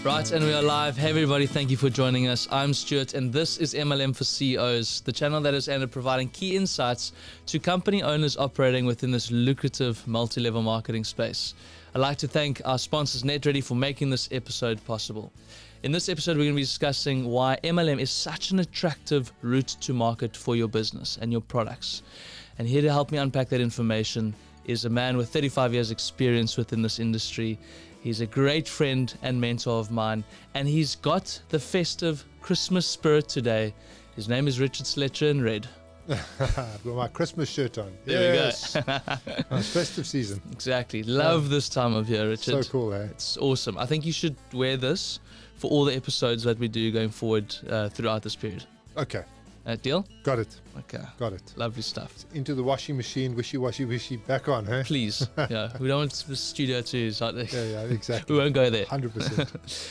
Right, and we are live. Hey everybody, thank you for joining us. I'm Stuart, and this is MLM for CEOs, the channel that is aimed at providing key insights to company owners operating within this lucrative multi-level marketing space. I'd like to thank our sponsors NetReady for making this episode possible. In this episode, we're going to be discussing why MLM is such an attractive route to market for your business and your products. And here to help me unpack that information is a man with 35 years experience within this industry. He's a great friend and mentor of mine, and he's got the festive Christmas spirit today. His name is Richard Sletcher in red. I've got my Christmas shirt on. There we go. It's festive season. Exactly. Love this time of year, Richard. So cool, eh? It's awesome. I think you should wear this for all the episodes that we do going forward throughout this period. Okay. Deal? Got it. Okay. Got it. Lovely stuff. Into the washing machine, wishy, back on, huh? Please. Yeah. We don't want the studio to... Yeah, exactly. We won't go there. 100%.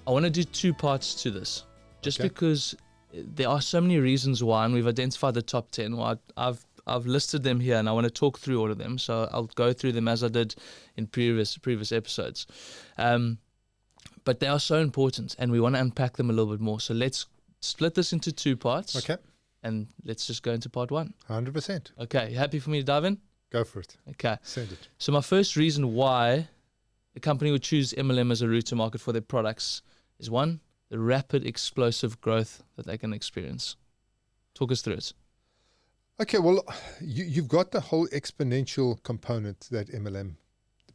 I want to do two parts to this. Just Okay. because there are so many reasons why, and we've identified the top 10. Well, I've listed them here, and I want to talk through all of them. So I'll go through them as I did in previous episodes. But they are so important, and we want to unpack them a little bit more. So let's split this into two parts. Okay. And let's just go into part one. 100%. Okay, you happy for me to dive in? Go for it. Okay. Send it. So my first reason why a company would choose MLM as a route to market for their products is one, the rapid explosive growth that they can experience. Talk us through it. Okay, well, you've got the whole exponential component that MLM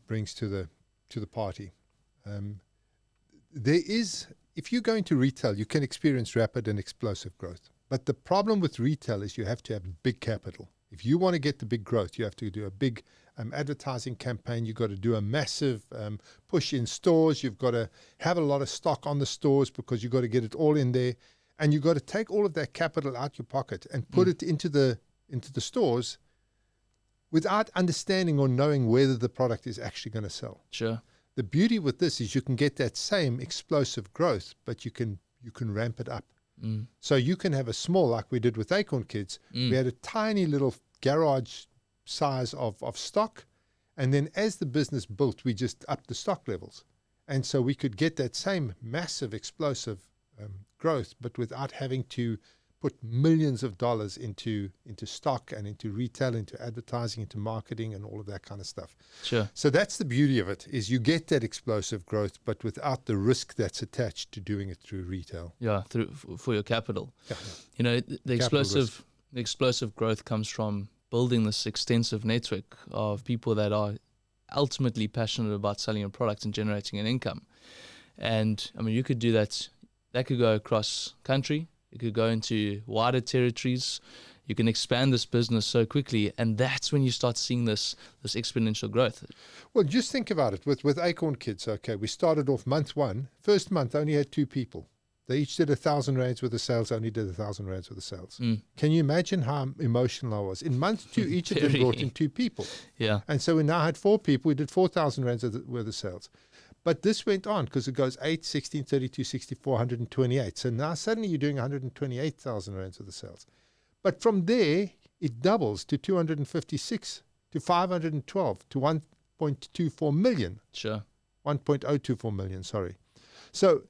brings to the party. There is, if you go into retail, you can experience rapid and explosive growth. But the problem with retail is you have to have big capital. If you want to get the big growth, you have to do a big advertising campaign. You've got to do a massive push in stores. You've got to have a lot of stock on the stores because you've got to get it all in there. And you've got to take all of that capital out your pocket and put it into the stores without understanding or knowing whether the product is actually going to sell. Sure. The beauty with this is you can get that same explosive growth, but you can ramp it up. So you can have a small, like we did with Acorn Kids. We had a tiny little garage size of stock. And then as the business built, we just upped the stock levels. And so we could get that same massive explosive growth, but without having to put millions of dollars into stock and into retail, into advertising, into marketing and all of that kind of stuff. Sure. So that's the beauty of it, is you get that explosive growth, but without the risk that's attached to doing it through retail. Yeah, for your capital. Yeah. You know, the explosive growth comes from building this extensive network of people that are ultimately passionate about selling your product and generating an income. And I mean, you could do that. That could go across country. It could go into wider territories. You can expand this business so quickly, and that's when you start seeing this exponential growth. Well, just think about it. With Acorn Kids, okay, we started off month one. First month only had 2 people. They each did 1,000 rands worth of sales, only did 1,000 rands worth of sales. Can you imagine how emotional I was? In month 2, each of them brought in 2 people. Yeah. And so we now had 4 people. We did 4,000 rands worth of sales. But this went on because it goes 8, 16, 32, 64, 128. So now suddenly you're doing 128,000 rands of the sales. But from there, it doubles to 256, to 512, to 1.24 million. Sure. 1.024 million, sorry. So,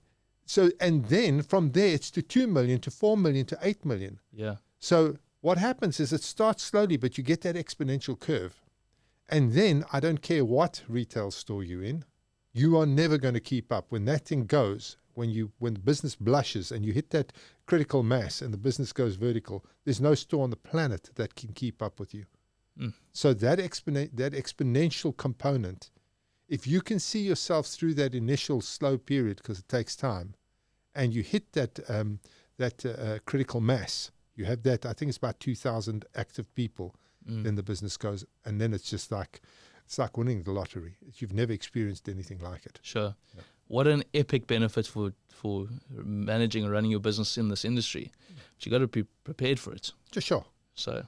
and then from there, it's to 2 million, to 4 million, to 8 million. Yeah. So what happens is it starts slowly, but you get that exponential curve. And then I don't care what retail store you're in, you are never going to keep up. When that thing goes, when the business blushes and you hit that critical mass and the business goes vertical, there's no store on the planet that can keep up with you. So that exponential component, if you can see yourself through that initial slow period, because it takes time, and you hit that critical mass, you have that, I think it's about 2,000 active people, then the business goes, and then it's just like, it's like winning the lottery. You've never experienced anything like it. Sure. Yeah. What an epic benefit for managing and running your business in this industry. But you got to be prepared for it. Just sure. So,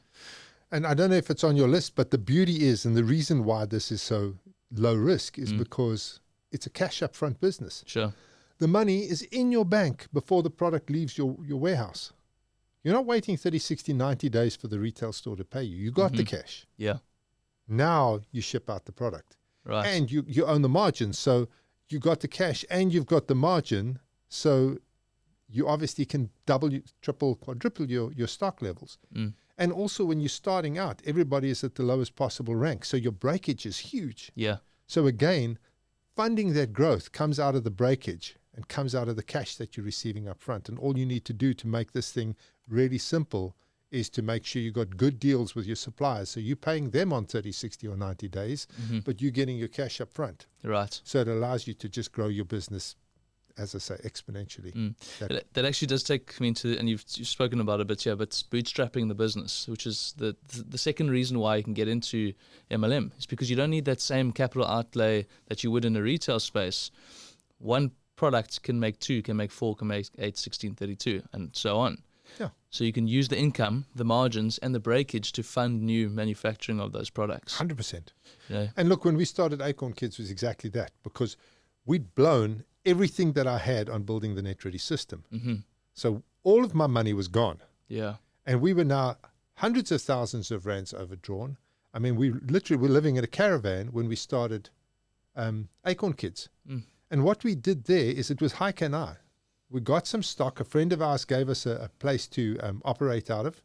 and I don't know if it's on your list, but the beauty is, and the reason why this is so low risk is because it's a cash upfront business. Sure. The money is in your bank before the product leaves your warehouse. You're not waiting 30, 60, 90 days for the retail store to pay you. You got the cash. Yeah. Now you ship out the product. Right. And you own the margins. So you got the cash and you've got the margin, so you obviously can double, triple, quadruple your stock levels. And also when you're starting out, everybody is at the lowest possible rank, so your breakage is huge. Yeah. So again, funding that growth comes out of the breakage and comes out of the cash that you're receiving up front. And all you need to do to make this thing really simple is to make sure you got good deals with your suppliers. So you're paying them on 30, 60, or 90 days, but you're getting your cash up front. Right. So it allows you to just grow your business, as I say, exponentially. That actually does take me into, and you've spoken about it a bit here, but bootstrapping the business, which is the second reason why you can get into MLM, is because you don't need that same capital outlay that you would in a retail space. One product can make 2, can make 4, can make 8, 16, 32, and so on. Yeah. So you can use the income, the margins, and the breakage to fund new manufacturing of those products. 100%. Yeah. And look, when we started Acorn Kids was exactly that, because we'd blown everything that I had on building the Net Ready system. So all of my money was gone. Yeah. And we were now hundreds of thousands of rands overdrawn. I mean, we literally were living in a caravan when we started Acorn Kids. And what we did there is, it was Heike and I. We got some stock. A friend of ours gave us a place to operate out of,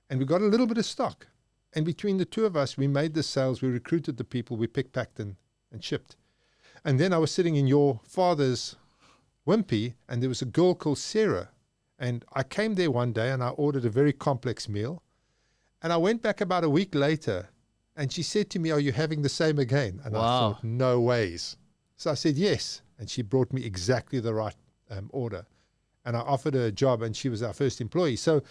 and we got a little bit of stock. And between the two of us, we made the sales, we recruited the people, we picked, packed, and shipped. And then I was sitting in your father's Wimpy, and there was a girl called Sarah. And I came there one day, and I ordered a very complex meal. And I went back about a week later, and she said to me, "Are you having the same again?" And I thought, no ways. So I said, yes. And she brought me exactly the right order. And I offered her a job, and she was our first employee. So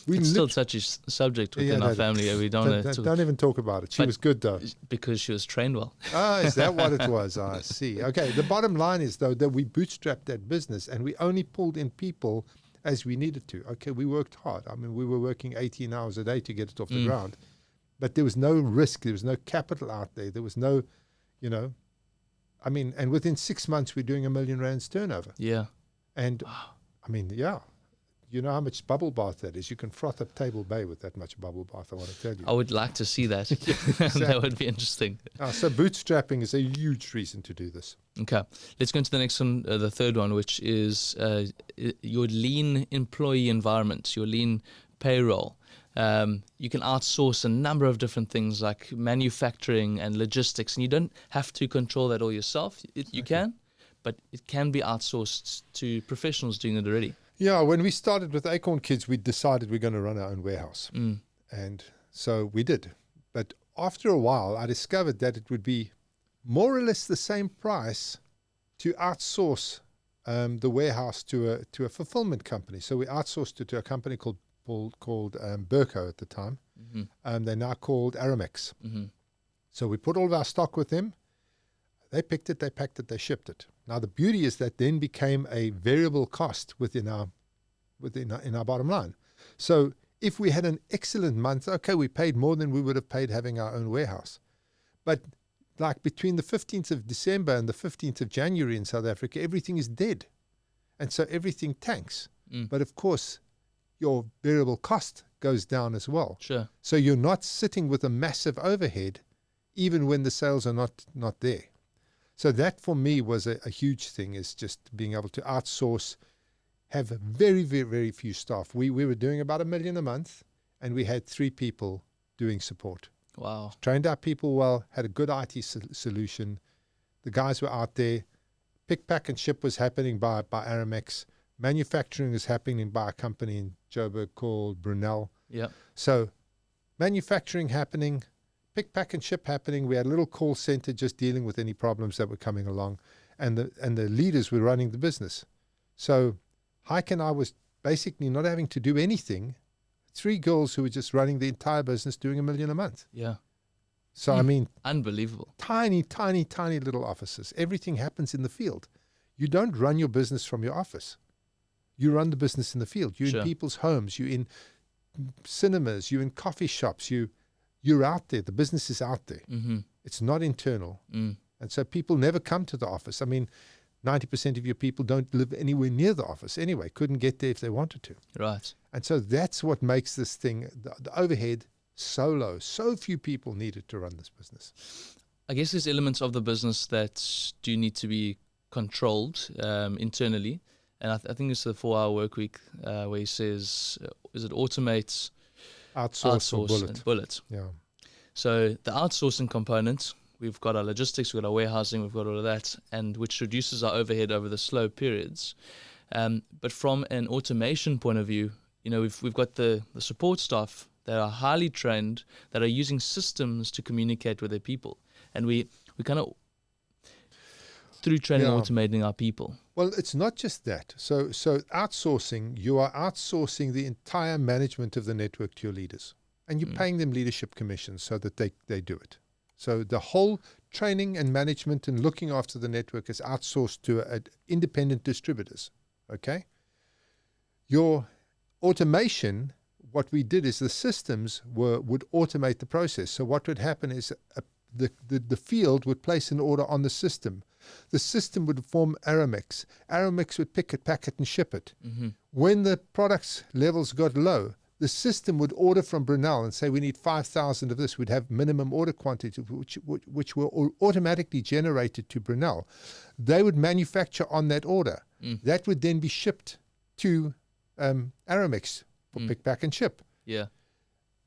we It's still such a subject within our family. We don't even talk about it. She was good, though. Because she was trained well. Oh, is that what it was? I see. Okay. The bottom line is, though, that we bootstrapped that business, and we only pulled in people as we needed to. Okay, we worked hard. I mean, we were working 18 hours a day to get it off the ground. But there was no risk. There was no capital out there. There was no, I mean, and within 6 months, we're doing R1 million turnover. Yeah. And, I mean, yeah. You know how much bubble bath that is. You can froth up Table Bay with that much bubble bath, I want to tell you. I would like to see that. Exactly. That would be interesting. So bootstrapping is a huge reason to do this. Okay. Let's go into the next one, the third one, which is your lean employee environment, your lean payroll. You can outsource a number of different things like manufacturing and logistics, and you don't have to control that all yourself. You can, but it can be outsourced to professionals doing it already. Yeah, when we started with Acorn Kids, we decided we're going to run our own warehouse. And so we did. But after a while, I discovered that it would be more or less the same price to outsource the warehouse to a fulfillment company. So we outsourced it to a company called Burco at the time. They're now called Aramex. So we put all of our stock with them. They picked it, they packed it, they shipped it. Now the beauty is that then became a variable cost within our bottom line. So if we had an excellent month, okay, we paid more than we would have paid having our own warehouse. But like between the 15th of December and the 15th of January in South Africa, everything is dead. And so everything tanks. But of course, your variable cost goes down as well. Sure. So you're not sitting with a massive overhead even when the sales are not there. So that for me was a huge thing, is just being able to outsource, have very, very, very few staff. We were doing about $1 million a month, and we had 3 people doing support. Wow. Trained our people well, had a good IT solution. The guys were out there. Pick, pack, and ship was happening by Aramex. Manufacturing is happening by a company in Joburg called Brunel. Yeah. So manufacturing happening, pick, pack, and ship happening. We had a little call center just dealing with any problems that were coming along, and the leaders were running the business. So Heike and I was basically not having to do anything. 3 girls who were just running the entire business, doing $1 million a month. Yeah. So I mean, unbelievable. Tiny, tiny, tiny little offices. Everything happens in the field. You don't run your business from your office. You run the business in the field. You're in people's homes. You're in cinemas. You're in coffee shops. You're out there. The business is out there. It's not internal. And so people never come to the office. I mean, 90% of your people don't live anywhere near the office anyway. Couldn't get there if they wanted to. Right. And so that's what makes this thing, the overhead, so low. So few people needed to run this business. I guess there's elements of the business that do need to be controlled internally. And I think it's the 4-hour work week where he says, is it automate, Outsource or bullet. and bullet. Yeah. So the outsourcing component, we've got our logistics, we've got our warehousing, we've got all of that, and which reduces our overhead over the slow periods. But from an automation point of view, we've got the support staff that are highly trained, that are using systems to communicate with their people. And we kind of, through training, automating our people. Well, it's not just that. So outsourcing, you are outsourcing the entire management of the network to your leaders. And you're paying them leadership commissions so that they do it. So the whole training and management and looking after the network is outsourced to independent distributors. Okay? Your automation, what we did is the systems would automate the process. So what would happen is the field would place an order on the system. The system would form Aramex. Aramex would pick it, pack it, and ship it. Mm-hmm. When the product's levels got low, the system would order from Brunel and say, we need 5,000 of this. We'd have minimum order quantity, which were automatically generated to Brunel. They would manufacture on that order. That would then be shipped to Aramex for pick, pack, and ship. Yeah.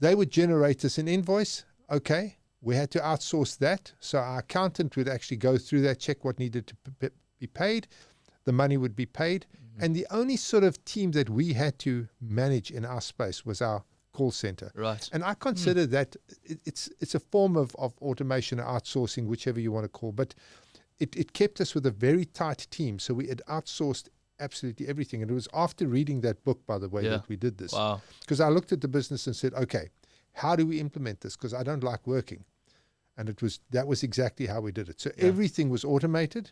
They would generate us an invoice. Okay. We had to outsource that. So our accountant would actually go through that, check what needed to be paid. The money would be paid. And the only sort of team that we had to manage in our space was our call center. Right. And I consider that it's a form of automation or outsourcing, whichever you want to call. But it kept us with a very tight team. So we had outsourced absolutely everything. And it was after reading that book, by the way, that we did this. Wow. Because I looked at the business and said, okay, how do we implement this? Because I don't like working. And that was exactly how we did it. So everything was automated,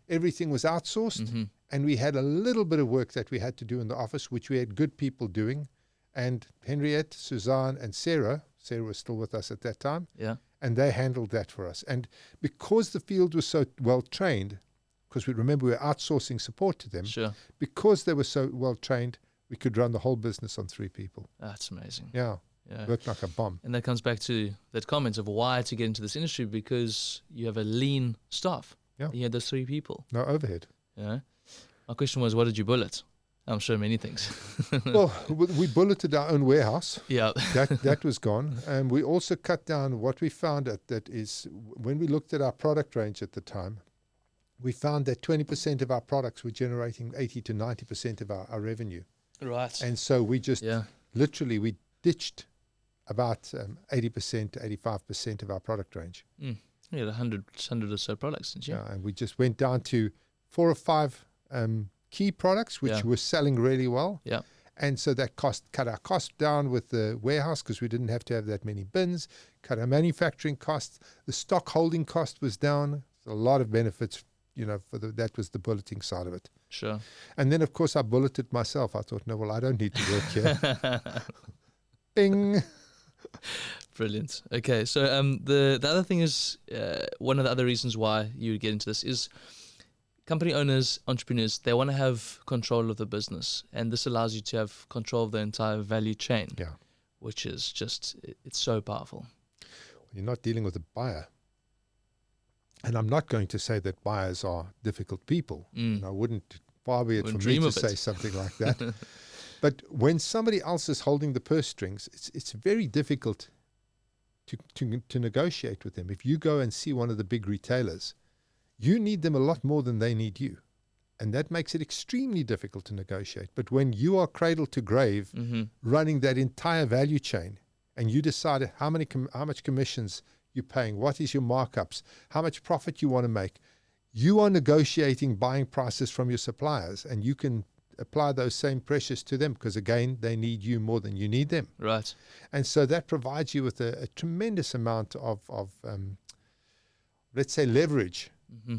everything was outsourced, and we had a little bit of work that we had to do in the office, which we had good people doing. And Henriette, Suzanne, and Sarah was still with us at that time, and they handled that for us. And because the field was so well trained, because we were outsourcing support to them, because they were so well trained, we could run the whole business on 3 people. That's amazing. Yeah. Worked like a bomb. And that comes back to that comment of why to get into this industry, because you have a lean staff. Yeah. You had those 3 people. No overhead. Yeah. My question was, what did you bullet? I'm sure many things. Well, we bulleted our own warehouse. Yeah. that was gone. And we also cut down what we found that is, when we looked at our product range at the time, we found that 20% of our products were generating 80 to 90% of our revenue. Right. And so we just literally, we ditched about 80% to 85% of our product range. Yeah, 100 or so products, didn't you? Yeah, and we just went down to 4 or 5 key products, which were selling really well. Yeah. And so that cut our cost down with the warehouse, because we didn't have to have that many bins, cut our manufacturing costs. The stock holding cost was down. So a lot of benefits, that was the bulleting side of it. Sure. And then, of course, I bulleted myself. I thought, no, well, I don't need to work here. Bing. Brilliant. Okay, so the other thing is, one of the other reasons why you get into this is company owners, entrepreneurs, they want to have control of the business, and this allows you to have control of the entire value chain, which is just, it's so powerful. You're not dealing with a buyer. And I'm not going to say that buyers are difficult people. And I wouldn't, far be it from me to say something like that. But when somebody else is holding the purse strings, it's very difficult to negotiate with them. If you go and see one of the big retailers, you need them a lot more than they need you. And that makes it extremely difficult to negotiate. But when you are cradle to grave, running that entire value chain, and you decide how much commissions you're paying, what is your markups, how much profit you want to make, you are negotiating buying prices from your suppliers, and you can apply those same pressures to them, because again, they need you more than you need them. Right. And so that provides you with a tremendous amount of let's say, leverage,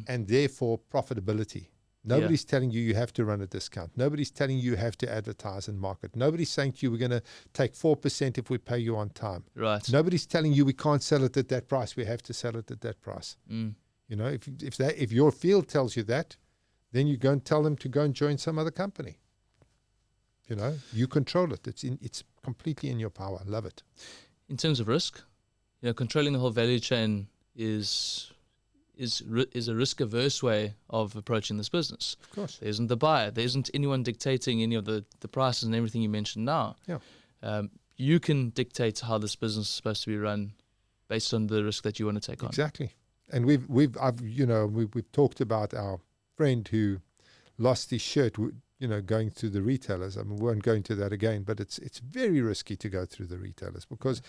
and therefore profitability. Nobody's telling you have to run a discount. Nobody's telling you have to advertise and market. Nobody's saying to you, we're going to take 4% if we pay you on time. Right. Nobody's telling you we can't sell it at that price. We have to sell it at that price. If your field tells you that, then you go and tell them to go and join some other company. You control it. It's completely in your power. Love it. In terms of risk, controlling the whole value chain is is a risk-averse way of approaching this business. Of course. There isn't the buyer. There isn't anyone dictating any of the prices and everything you mentioned now. Yeah. You can dictate how this business is supposed to be run based on the risk that you want to take on. Exactly. And we've talked about our friend who lost his shirt, going through the retailers. I mean, we won't go into that again, but it's very risky to go through the retailers because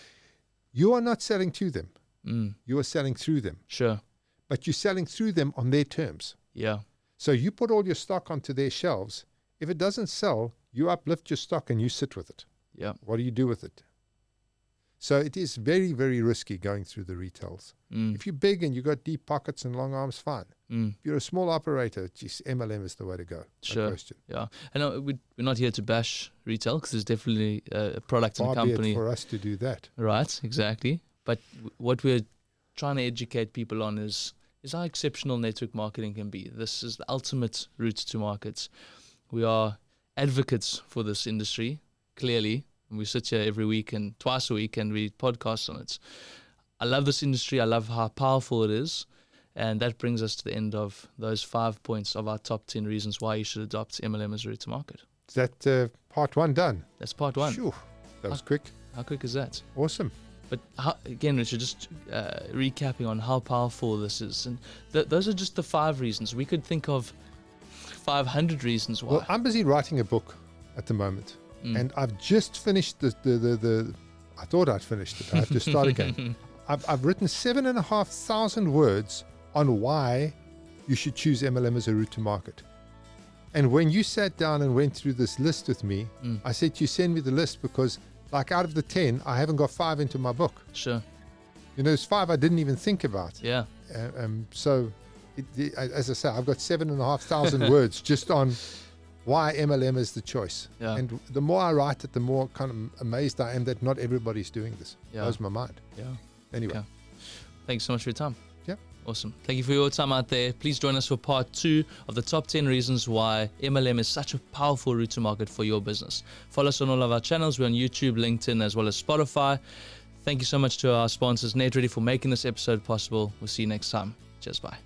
you are not selling to them. You are selling through them. Sure. But you're selling through them on their terms. Yeah. So you put all your stock onto their shelves. If it doesn't sell, you uplift your stock and you sit with it. Yeah. What do you do with it? So it is very, very risky going through the retails. If you're big and you've got deep pockets and long arms, fine. If you're a small operator, geez, MLM is the way to go. Sure. No question. Yeah. And we're not here to bash retail because there's definitely a product and Far be it company. for us to do that. Right, exactly. But what we're trying to educate people on is how exceptional network marketing can be. This is the ultimate route to markets. We are advocates for this industry, clearly. And we sit here every week and twice a week and we podcast on it. I love this industry. I love how powerful it is. And that brings us to the end of those 5 points of our top 10 reasons why you should adopt MLM as a route to market. Is that part one done? That's part one. Phew, that was quick. How quick is that? Awesome. But again, Richard, just recapping on how powerful this is. And those are just the 5 reasons. We could think of 500 reasons why. Well, I'm busy writing a book at the moment. And I've just finished the I thought I'd finished it. I have to start again. I've written 7,500 words on why you should choose MLM as a route to market. And when you sat down and went through this list with me, I said to you, send me the list because like out of the 10, I haven't got 5 into my book. Sure. There's 5 I didn't even think about. Yeah. So, as I say, I've got 7,500 words just on why MLM is the choice. Yeah. And the more I write it, the more kind of amazed I am that not everybody's doing this. Yeah. Blows my mind. Yeah. Anyway. Yeah. Thanks so much for your time. Yeah. Awesome. Thank you for your time out there. Please join us for part 2 of the top 10 reasons why MLM is such a powerful route to market for your business. Follow us on all of our channels. We're on YouTube, LinkedIn, as well as Spotify. Thank you so much to our sponsors, NetReady, for making this episode possible. We'll see you next time. Cheers. Bye.